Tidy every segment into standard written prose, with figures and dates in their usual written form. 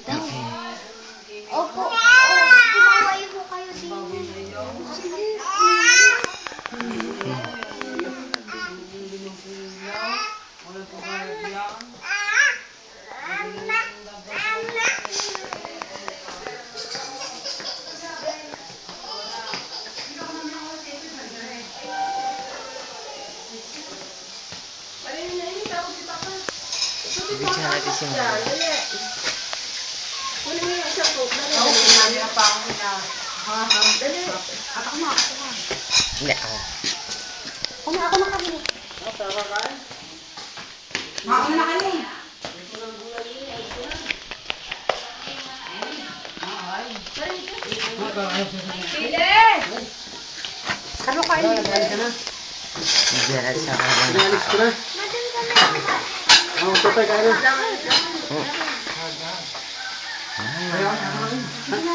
daw. Opo. Kumaway mo kayo din. Sige. Bigyan natin si Mama. Hindi, ako. Ako na kami. Ako na kami. Ano kayo? Bigyan natin sa Mama. Inalis ko na. Oo, tatay, kaya na.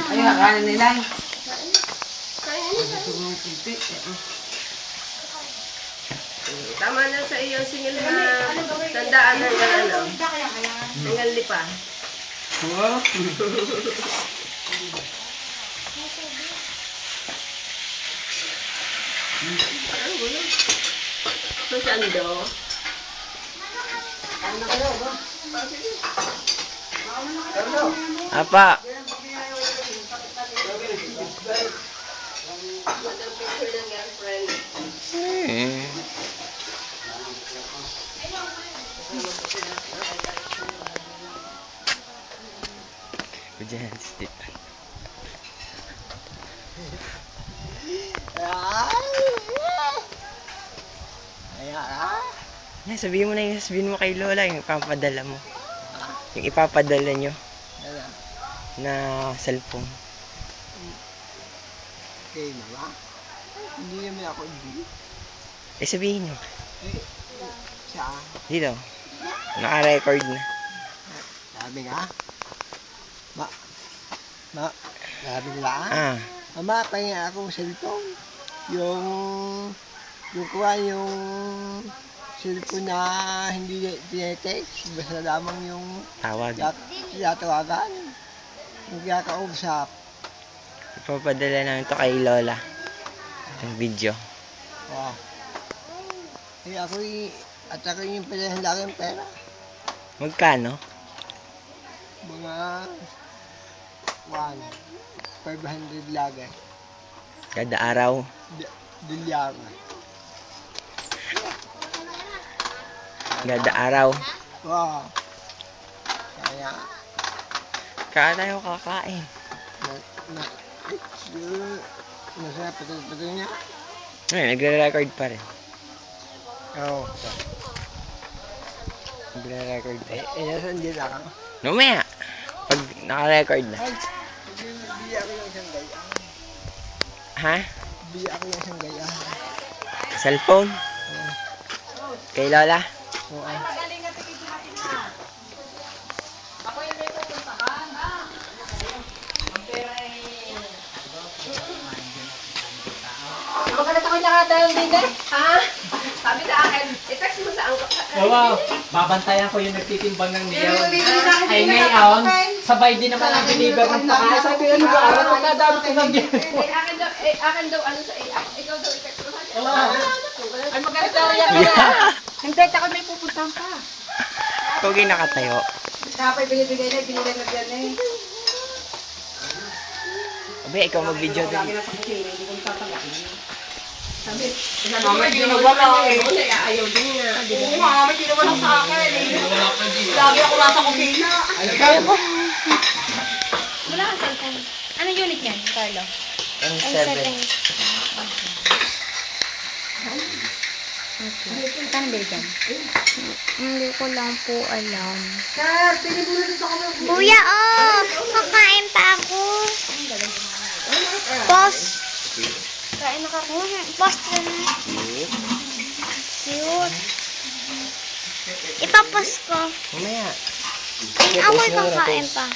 Ay, kakanin nila. Tama na sa iyong singil na tandaan hanggang ano? Hanggang lipa. Oo. Ano ba yun? Masando. Apa. Magandang picture ng girlfriend. Bigyan natin si Tita. Sabihin mo na yung sabihin mo kay Lola, yung ipapadala mo. Yung ipapadala nyo na cellphone. Okay, mama. Hindi naman ako hindi. Sabihin nyo. Siya. Dito. Naka-record na. Sabi nga. Sabi nga. Mama, pahinga akong cellphone. Yung kuha yung cellphone na hindi tinetext. Basta lamang yung Tawag. tinatawagan. Yung kakausap. Ipapadala namin to kay Lola. Yung video. Oh. At ako yung pala laki ng pera. Magkano? Mga 500 lagi. Kada araw. Bilyar. Kada araw. Wow. Kaya, Kaya tayo kakain. masaya patay niya. Ay, nagre-record pa rin. Oo. Nagre-record pa. Nasaan din ako? Mamaya. Pag naka-record na. Biya ko yung isang gaya. Ha? Biya ko yung isang gaya. Cellphone? Kay Lola? Oo. Magkalat ako nakatayang din eh. Ha? Sabi sa akin, i-text mo sa angkot. Oo, babantayan ko yung nagtitimbang ng niyaw. Ay ngayon, sabay din naman ang deliver ng pakain. Sabi ko, ano ba, aral ko na dapat ko ng Akin daw, ano sa iyo. Ikaw daw, i-text mo sa akin. Ay, magalit na rin ako na. Hindi, ako may pupuntahan pa. Pogi nakatayo. Kapay binibigay na, binigay na dyan eh. Abe, ikaw mag-video din. Mama, ginawa lang eh. Ayaw din nga. Oo, mama, ginawa lang sa akin eh. Lagi ako nasa kusina. Wala ka cellphone. Ano unit yan, Carlo? M7. Okay. Saan ba dyan? Hindi ko lang po alam. Sir, pinibula dito kami. Kuya, oh! Kakain pa ako. Post. Kain na ka. Post na. Cute. Ipapost ko. Mamaya. Ako'y kakain pa.